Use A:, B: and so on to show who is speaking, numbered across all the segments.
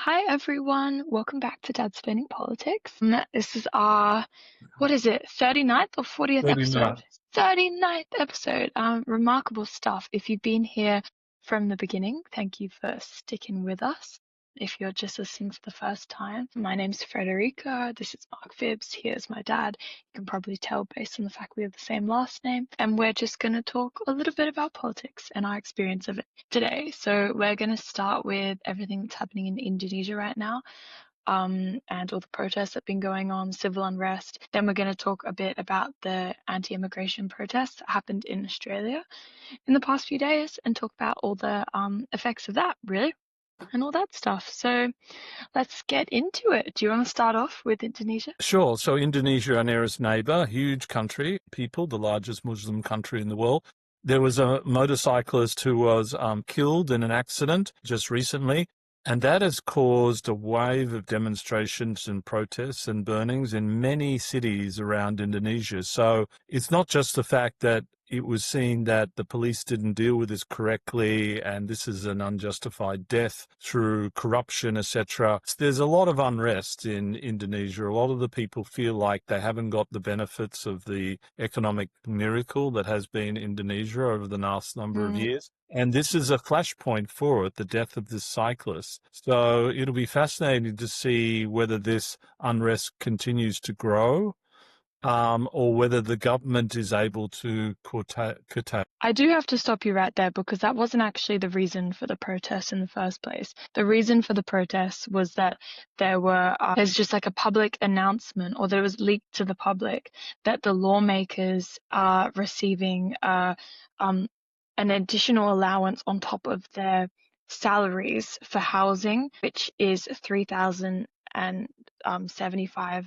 A: Hi everyone, welcome back to Dad Spinning Politics. This is our, what is it, 39th or 40th episode?
B: 39.
A: 39th episode. Remarkable stuff. If you've been here from the beginning, thank you for sticking with us. If you're just listening for the first time, my name's Frederica. This is Mark Phibbs. Here's my dad. You can probably tell based on the fact we have the same last name. And we're just going to talk a little bit about politics and our experience of it today. So we're going to start with everything that's happening in Indonesia right now, and all the protests that have been going on, civil unrest. Then we're going to talk a bit about the anti-immigration protests that happened in Australia in the past few days and talk about all the effects of that, really, and all that stuff. So let's get into it. Do you want to start off with Indonesia?
B: Sure. So Indonesia, our nearest neighbor, huge country, the largest Muslim country in the world. There was a motorcyclist who was killed in an accident just recently, and that has caused a wave of demonstrations and protests and burnings in many cities around Indonesia. So it's not just the fact that it was seen that the police didn't deal with this correctly and this is an unjustified death through corruption, etc. There's a lot of unrest in Indonesia. A lot of the people feel like they haven't got the benefits of the economic miracle that has been Indonesia over the last number of years. And this is a flashpoint for it, the death of this cyclist. So it'll be fascinating to see whether this unrest continues to grow, or whether the government is able to curtail.
A: I do have to stop you right there because that wasn't actually the reason for the protests in the first place. The reason for the protests was that there's just like a public announcement, or there was leaked to the public that the lawmakers are receiving an additional allowance on top of their salaries for housing, which is 3,075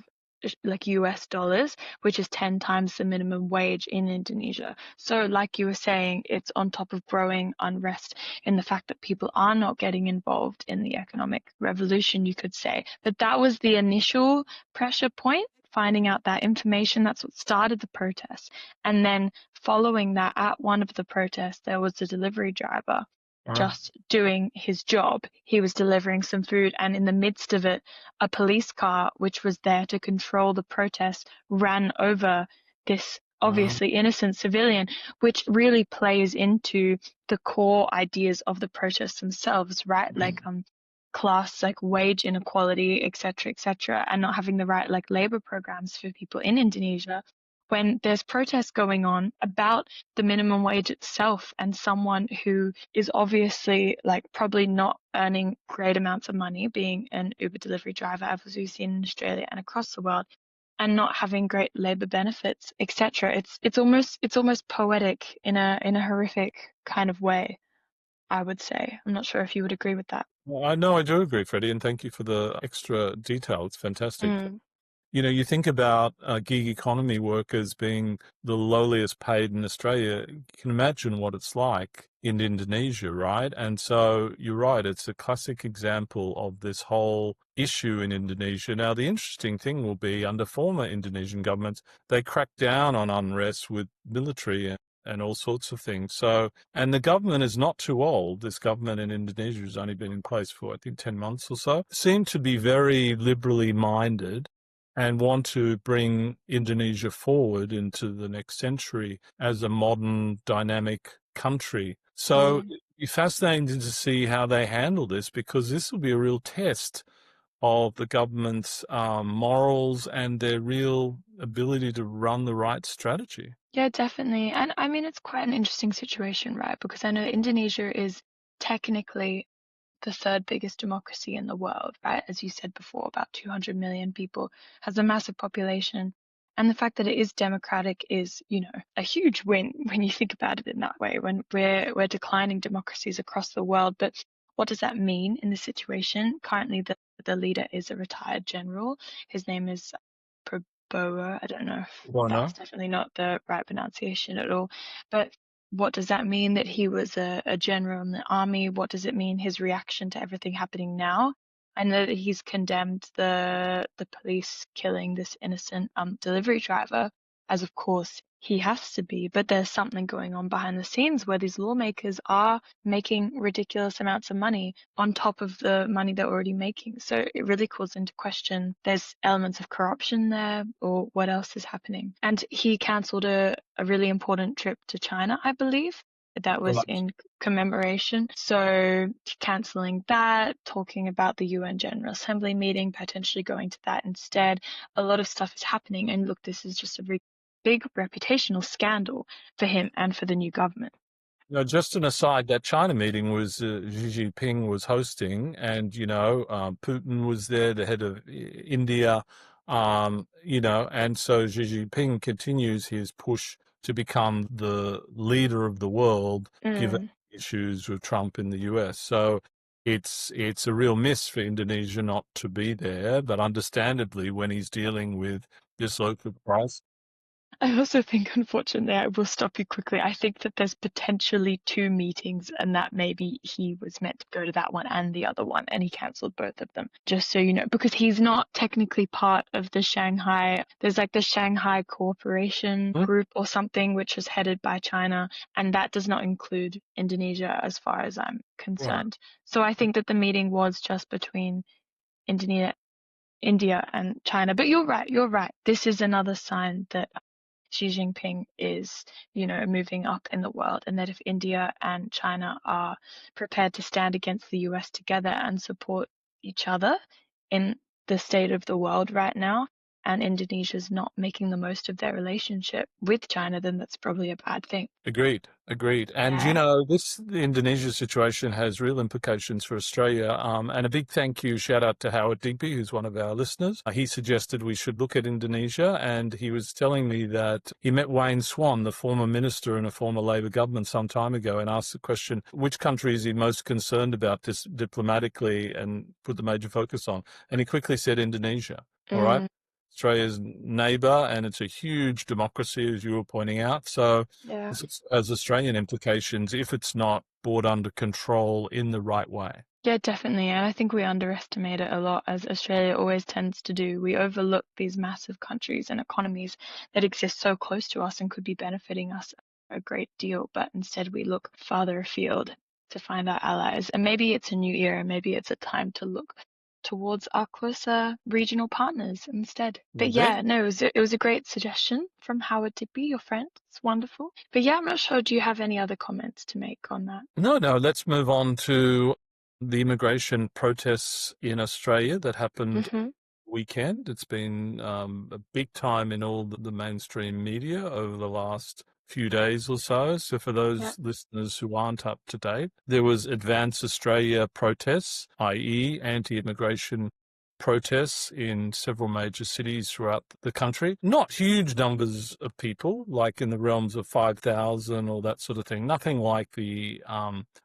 A: like US dollars, which is 10 times the minimum wage in Indonesia. So like you were saying, it's on top of growing unrest in the fact that people are not getting involved in the economic revolution, you could say. But that was the initial pressure point, finding out that information. That's what started the protest. And then following that, at one of the protests, there was a delivery driver just doing his job. He was delivering some food, and in the midst of it, a police car, which was there to control the protest, ran over this obviously innocent civilian, which really plays into the core ideas of the protests themselves, right? Like class, like wage inequality, etc., and not having the right like labor programs for people in Indonesia. When there's protests going on about the minimum wage itself, and someone who is obviously like probably not earning great amounts of money, being an Uber delivery driver, as we've seen in Australia and across the world, and not having great labor benefits, etc. It's almost poetic in a horrific kind of way, I would say. I'm not sure if you would agree with that.
B: Well, I know I do agree, Freddie, and thank you for the extra detail. It's fantastic.
A: Mm.
B: You know, you think about gig economy workers being the lowliest paid in Australia. You can imagine what it's like in Indonesia, right? And so you're right. It's a classic example of this whole issue in Indonesia. Now, the interesting thing will be under former Indonesian governments, they cracked down on unrest with military and all sorts of things. So, and the government is not too old. This government in Indonesia has only been in place for, I think, 10 months or so. Seem to be very liberally minded and want to bring Indonesia forward into the next century as a modern, dynamic country. So it'd be fascinating to see how they handle this, because this will be a real test of the government's morals and their real ability to run the right strategy.
A: Yeah, definitely. And I mean, it's quite an interesting situation, right? Because I know Indonesia is technically the third biggest democracy in the world, right? As you said before, about 200 million people, has a massive population. And the fact that it is democratic is, a huge win when you think about it in that way, when we're declining democracies across the world. But what does that mean in this situation? Currently, the leader is a retired general. His name is Prabowo. I don't know if
B: Why
A: that's
B: not?
A: definitely not the right pronunciation at all. But what does that mean that he was a general in the army? What does it mean, his reaction to everything happening now? I know that he's condemned the police killing this innocent delivery driver, as of course He has to be, but there's something going on behind the scenes where these lawmakers are making ridiculous amounts of money on top of the money they're already making. So it really calls into question there's elements of corruption there or what else is happening. And he cancelled a really important trip to China, I believe. That was
B: Right.
A: in commemoration. So cancelling that, talking about the UN General Assembly meeting, potentially going to that instead. A lot of stuff is happening. And look, this is just a big reputational scandal for him and for the new government.
B: Just an aside, that China meeting was Xi Jinping was hosting, and Putin was there, the head of India, and so Xi Jinping continues his push to become the leader of the world, given
A: Mm.
B: issues with Trump in the US. So it's a real miss for Indonesia not to be there, but understandably, when he's dealing with this local crisis.
A: I also think, unfortunately, I will stop you quickly. I think that there's potentially two meetings, and that maybe he was meant to go to that one and the other one, and he cancelled both of them, just so you know, because he's not technically part of the Shanghai. There's like the Shanghai Cooperation
B: Hmm?
A: Group or something, which was headed by China, and that does not include Indonesia as far as I'm
B: Right.
A: concerned. So I think that the meeting was just between Indonesia, India and China. But you're right, you're right. This is another sign that Xi Jinping is, moving up in the world, and that if India and China are prepared to stand against the US together and support each other in the state of the world right now, and Indonesia's not making the most of their relationship with China, then that's probably a bad thing.
B: Agreed, agreed. And
A: Yeah.
B: the Indonesia situation has real implications for Australia. And a big thank you, shout out to Howard Digby, who's one of our listeners. He suggested we should look at Indonesia, and he was telling me that he met Wayne Swan, the former minister in a former Labor government some time ago, and asked the question, which country is he most concerned about this diplomatically and put the major focus on? And he quickly said Indonesia. All right.
A: Mm,
B: Australia's neighbour, and it's a huge democracy, as you were pointing out. So
A: yeah.
B: this has Australian implications if it's not brought under control in the right way.
A: Yeah, definitely. And I think we underestimate it a lot, as Australia always tends to do. We overlook these massive countries and economies that exist so close to us and could be benefiting us a great deal, but instead we look farther afield to find our allies. And maybe it's a new era, maybe it's a time to look towards our closer regional partners instead. But
B: Indeed.
A: yeah, no, it was a great suggestion from Howard Digby, your friend. It's wonderful. But yeah, I'm not sure. Do you have any other comments to make on that?
B: No, no, let's move on to the immigration protests in Australia that happened
A: Mm-hmm.
B: weekend. It's been a big time in all the mainstream media over the last few days or so. So for
A: Yeah.
B: those listeners who aren't up to date, there was Advance Australia protests, i.e. anti-immigration protests in several major cities throughout the country. Not huge numbers of people, like in the realms of 5,000 or that sort of thing. Nothing like the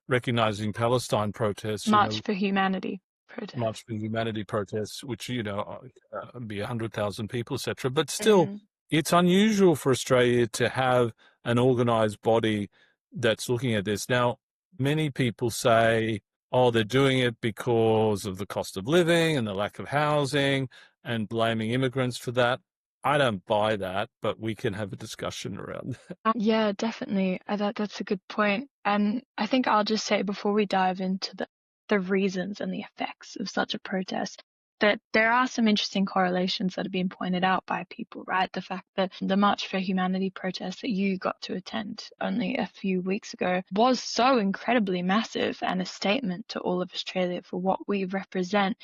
B: Recognising Palestine protests,
A: March for Humanity protest.
B: March for Humanity protests, which, be 100,000 people, etc. But still,
A: Mm.
B: it's unusual for Australia to have an organised body that's looking at this. Now, many people say, oh, they're doing it because of the cost of living and the lack of housing and blaming immigrants for that. I don't buy that, but we can have a discussion around that.
A: Yeah, definitely. That's a good point. And I think I'll just say before we dive into the reasons and the effects of such a protest, that there are some interesting correlations that have been pointed out by people, right? The fact that the March for Humanity protest that you got to attend only a few weeks ago was so incredibly massive and a statement to all of Australia for what we represent.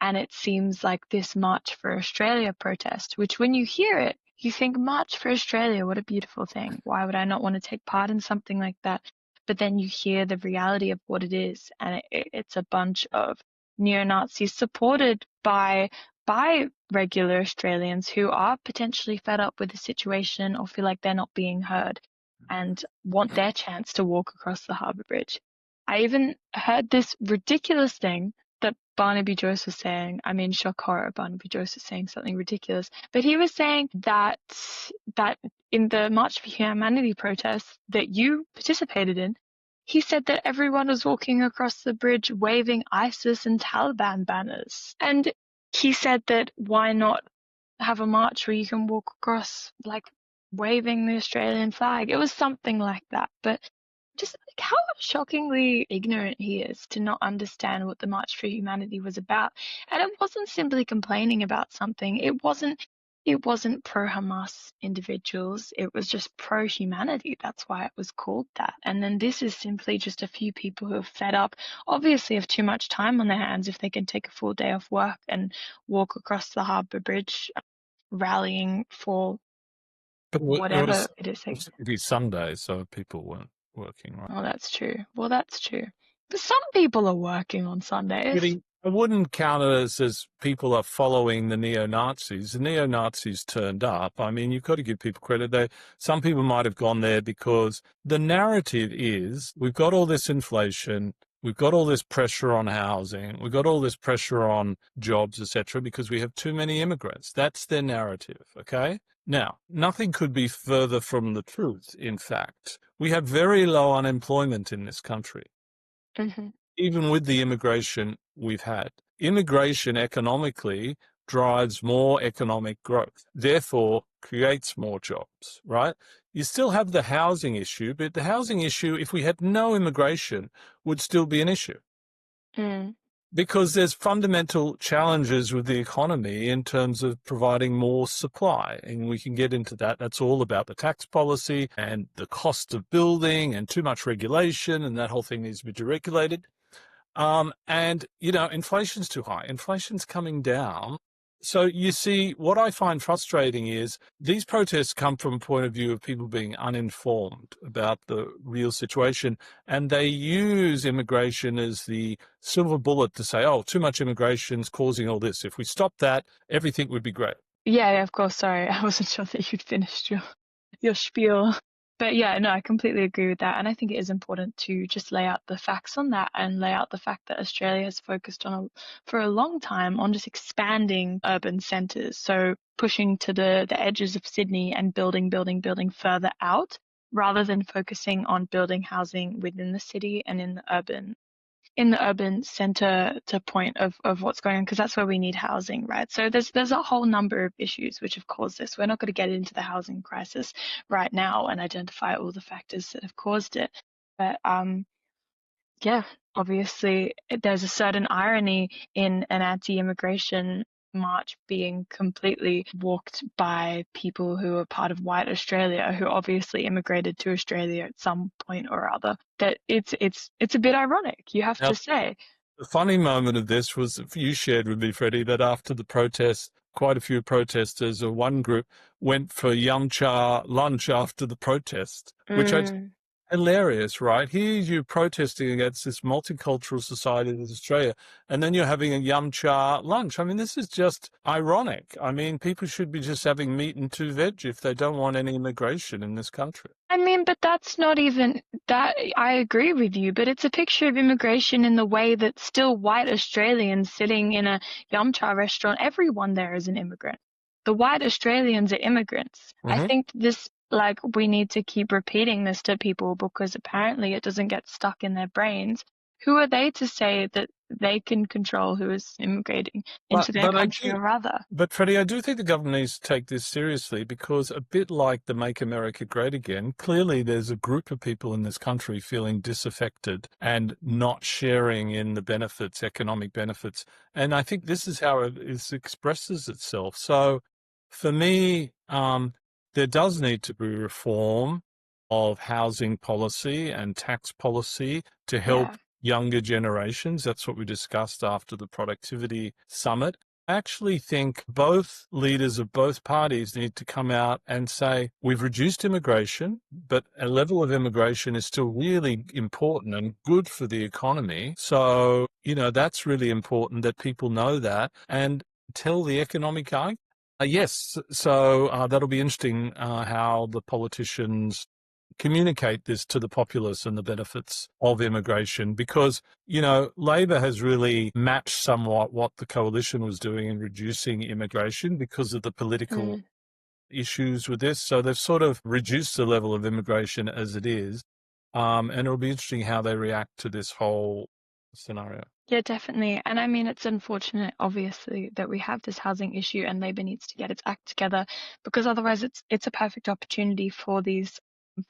A: And it seems like this March for Australia protest, which when you hear it, you think March for Australia, what a beautiful thing. Why would I not want to take part in something like that? But then you hear the reality of what it is, and it's a bunch of neo-Nazis supported by regular Australians who are potentially fed up with the situation or feel like they're not being heard and want their chance to walk across the harbour bridge. I even heard this ridiculous thing that Barnaby Joyce was saying. I mean, shock horror, Barnaby Joyce was saying something ridiculous, but he was saying that in the March for Humanity protests that you participated in, he said that everyone was walking across the bridge waving ISIS and Taliban banners. And he said that why not have a march where you can walk across like waving the Australian flag. It was something like that. But just like how shockingly ignorant he is to not understand what the March for Humanity was about. And it wasn't simply complaining about something. It wasn't pro-Hamas individuals. It was just pro-humanity. That's why it was called that. And then this is simply just a few people who are fed up, obviously have too much time on their hands if they can take a full day off work and walk across the harbour bridge rallying for
B: But
A: whatever it is.
B: it'd be Sunday, so people weren't working, right?
A: Oh, that's true. Well, that's true. But some people are working on Sundays.
B: Really, I wouldn't count it as people are following the neo-Nazis. The neo-Nazis turned up. I mean, you've got to give people credit. Some people might have gone there because the narrative is we've got all this inflation, we've got all this pressure on housing, we've got all this pressure on jobs, etc., because we have too many immigrants. That's their narrative, okay? Now, nothing could be further from the truth, in fact. We have very low unemployment in this country,
A: Hmm.
B: even with the immigration we've had. Immigration economically drives more economic growth, therefore creates more jobs, right? You still have the housing issue, but the housing issue, if we had no immigration, would still be an issue.
A: Mm.
B: Because there's fundamental challenges with the economy in terms of providing more supply. And we can get into that. That's all about the tax policy and the cost of building and too much regulation, and that whole thing needs to be deregulated. And, inflation's too high. Inflation's coming down. So you see, what I find frustrating is these protests come from a point of view of people being uninformed about the real situation, and they use immigration as the silver bullet to say, oh, too much immigration's causing all this. If we stop that, everything would be great.
A: Yeah, of course. Sorry, I wasn't sure that you'd finished your spiel. But yeah, no, I completely agree with that. And I think it is important to just lay out the facts on that and lay out the fact that Australia has focused for a long time on just expanding urban centres. So pushing to the edges of Sydney and building further out rather than focusing on building housing within the city and in the urban center to point of what's going on, because that's where we need housing, right? So there's a whole number of issues which have caused this. We're not going to get into the housing crisis right now and identify all the factors that have caused it. But yeah, obviously there's a certain irony in an anti-immigration march being completely walked by people who are part of white Australia, who obviously immigrated to Australia at some point or other. That it's a bit ironic, you have
B: Now,
A: to say.
B: the funny moment of this was that you shared with me, Freddie, that after the protest, quite a few protesters or one group went for yum cha lunch after the protest, which I
A: Mm.
B: hilarious, right? Here's you protesting against this multicultural society that is Australia, and then you're having a yum cha lunch. I mean, this is just ironic. I mean, people should be just having meat and two veg if they don't want any immigration in this country.
A: I mean, but that's not even that. I agree with you, but it's a picture of immigration in the way that still white Australians sitting in a yum cha restaurant, everyone there is an immigrant. The white Australians are immigrants. I
B: Mm-hmm.
A: think this, like, we need to keep repeating this to people because apparently it doesn't get stuck in their brains. Who are they to say that they can control who is immigrating into their
B: But I
A: country
B: do.
A: or other?
B: But Freddie, I do think the government needs to take this seriously because a bit like the Make America Great Again, clearly there's a group of people in this country feeling disaffected and not sharing in the benefits, economic benefits. And I think this is how it expresses itself. So for me, there does need to be reform of housing policy and tax policy to help
A: Yeah.
B: younger generations. That's what we discussed after the productivity summit. I actually think both leaders of both parties need to come out and say, we've reduced immigration, but a level of immigration is still really important and good for the economy. So, that's really important that people know that and tell the economic argument. Yes, so that'll be interesting how the politicians communicate this to the populace and the benefits of immigration because, Labor has really matched somewhat what the coalition was doing in reducing immigration because of the political
A: Mm.
B: issues with this. So they've sort of reduced the level of immigration as it is. And it'll be interesting how they react to this whole scenario.
A: Yeah, definitely. And I mean, it's unfortunate, obviously, that we have this housing issue and Labour needs to get its act together because otherwise it's a perfect opportunity for these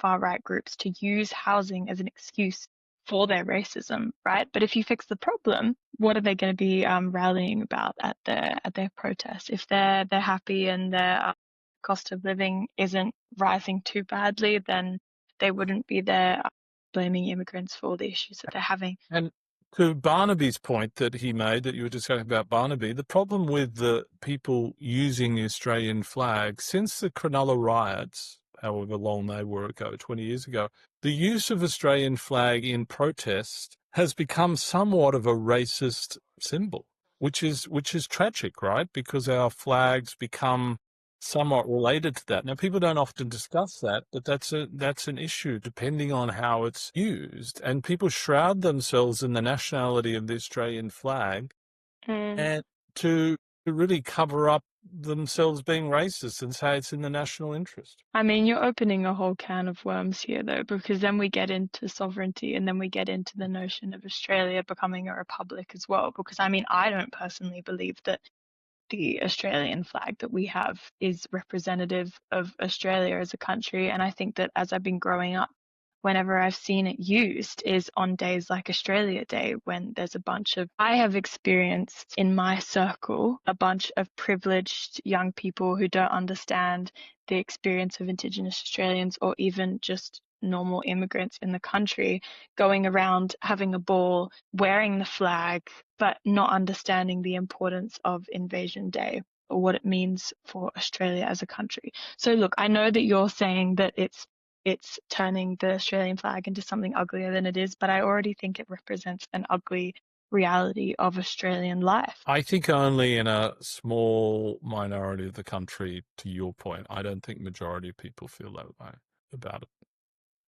A: far right groups to use housing as an excuse for their racism, right? But if you fix the problem, what are they going to be rallying about at their protest? If they're happy and their cost of living isn't rising too badly, then they wouldn't be there blaming immigrants for all the issues that they're having.
B: And to Barnaby's point that he made, that you were just talking about Barnaby, the problem with the people using the Australian flag since the Cronulla riots, however long they were ago, 20 years ago, the use of Australian flag in protest has become somewhat of a racist symbol, which is tragic, right? Because our flags become somewhat related to that. Now, people don't often discuss that, but that's an issue depending on how it's used. And people shroud themselves in the nationality of the Australian flag
A: Mm.
B: and to really cover up themselves being racist and say it's in the national interest.
A: I mean, you're opening a whole can of worms here, though, because then we get into sovereignty and then we get into the notion of Australia becoming a republic as well. Because I mean, I don't personally believe that the Australian flag that we have is representative of Australia as a country. And I think that as I've been growing up, whenever I've seen it used is on days like Australia Day, when there's a bunch of, I have experienced in my circle a bunch of privileged young people who don't understand the experience of Indigenous Australians or even just normal immigrants in the country going around having a ball, wearing the flag, but not understanding the importance of Invasion Day or what it means for Australia as a country. So look, I know that you're saying that it's turning the Australian flag into something uglier than it is, but I already think it represents an ugly reality of Australian life.
B: I think only in a small minority of the country, to your point. I don't think majority of people feel that way about it.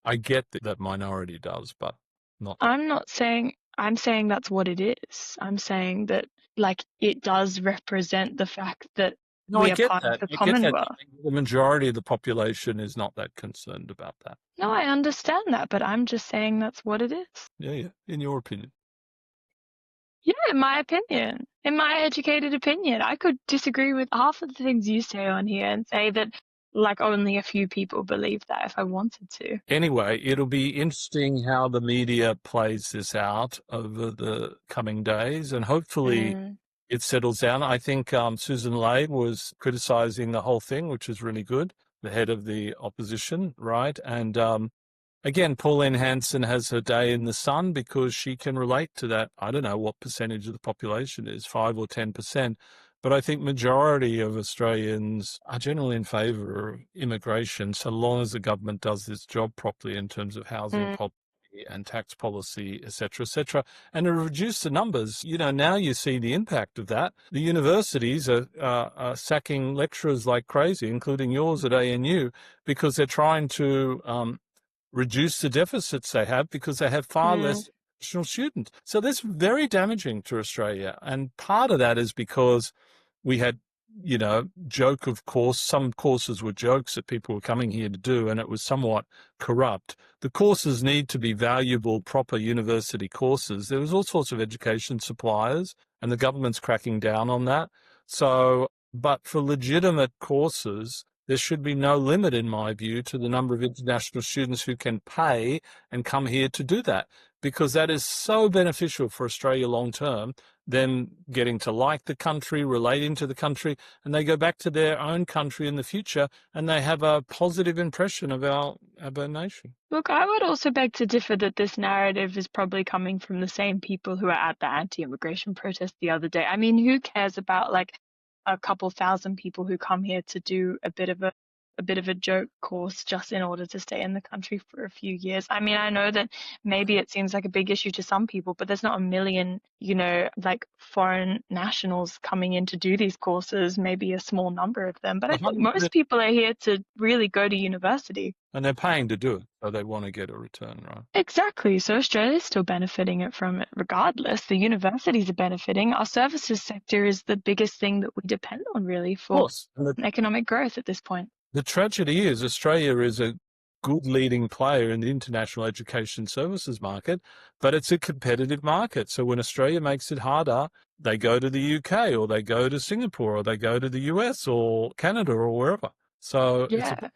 B: I get that minority does, but not.
A: I'm saying that's what it is. I'm saying that like it does represent the fact that
B: No, I
A: we are
B: get
A: part of
B: that.
A: the
B: I get that.
A: Commonwealth.
B: The majority of the population is not that concerned about that.
A: No, I understand that, but I'm just saying that's what it is.
B: Yeah, yeah. In your opinion.
A: Yeah, in my opinion, in my educated opinion, I could disagree with half of the things you say on here and say that like only a few people believe that if I wanted to.
B: Anyway, it'll be interesting how the media plays this out over the coming days, and hopefully
A: Mm,
B: it settles down. I think Susan Ley was criticizing the whole thing, which is really good, the head of the opposition, right? And again, Pauline Hanson has her day in the sun because she can relate to that. I don't know what percentage of the population is, 5 or 10%. But I think majority of Australians are generally in favour of immigration, so long as the government does this job properly in terms of housing
A: mm,
B: policy and tax policy, etc., etc., and to reduce the numbers. You know, now you see the impact of that. The universities are sacking lecturers like crazy, including yours at ANU, because they're trying to reduce the deficits they have because they have far
A: mm,
B: less international students. So that's very damaging to Australia. And part of that is because we had, joke of course, some courses were jokes that people were coming here to do, and it was somewhat corrupt. The courses need to be valuable, proper university courses. There was all sorts of education suppliers, and the government's cracking down on that. So, but for legitimate courses, there should be no limit, in my view, to the number of international students who can pay and come here to do that, because that is so beneficial for Australia long term, them getting to like the country, relating to the country, and they go back to their own country in the future and they have a positive impression of our nation.
A: Look, I would also beg to differ that this narrative is probably coming from the same people who are at the anti-immigration protest the other day. I mean, who cares about like a couple thousand people who come here to do a bit of a joke course just in order to stay in the country for a few years? I mean, I know that maybe it seems like a big issue to some people, but there's not a million, like foreign nationals coming in to do these courses, maybe a small number of them. But I think most people are here to really go to university.
B: And they're paying to do it, so they want to get a return, right?
A: Exactly. So Australia's still benefiting from it regardless. The universities are benefiting. Our services sector is the biggest thing that we depend on really
B: Of
A: for
B: course. And
A: economic growth at this point.
B: the tragedy is Australia is a good leading player in the international education services market, but it's a competitive market. So when Australia makes it harder, they go to the UK or they go to Singapore or they go to the US or Canada or wherever. So it's a
A: Yeah.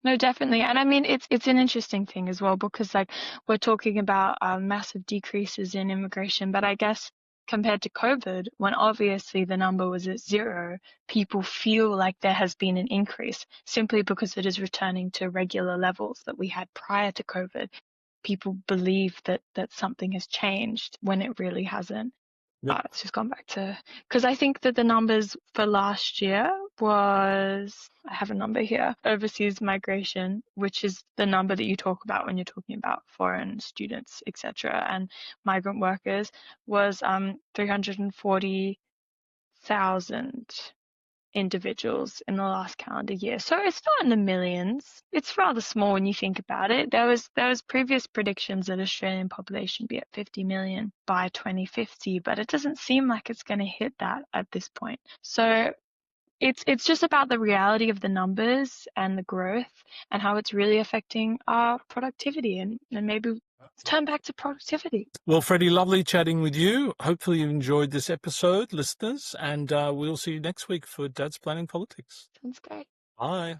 A: No, definitely. And I mean, it's an interesting thing as well because like we're talking about massive decreases in immigration, but I guess compared to COVID, when obviously the number was at zero, people feel like there has been an increase simply because it is returning to regular levels that we had prior to COVID. People believe that something has changed when it really hasn't.
B: Yep.
A: It's just gone back to, because I think that the numbers for last year was, I have a number here, overseas migration, which is the number that you talk about when you're talking about foreign students, etc., and migrant workers, was 340,000 individuals in the last calendar year. So it's not in the millions. It's rather small when you think about it. There was previous predictions that Australian population be at 50 million by 2050, but it doesn't seem like it's going to hit that at this point. So it's just about the reality of the numbers and the growth and how it's really affecting our productivity and maybe let's turn back to productivity.
B: Well, Freddie, lovely chatting with you. Hopefully you enjoyed this episode, listeners, and we'll see you next week for Dad's Planning Politics.
A: Sounds great.
B: Bye.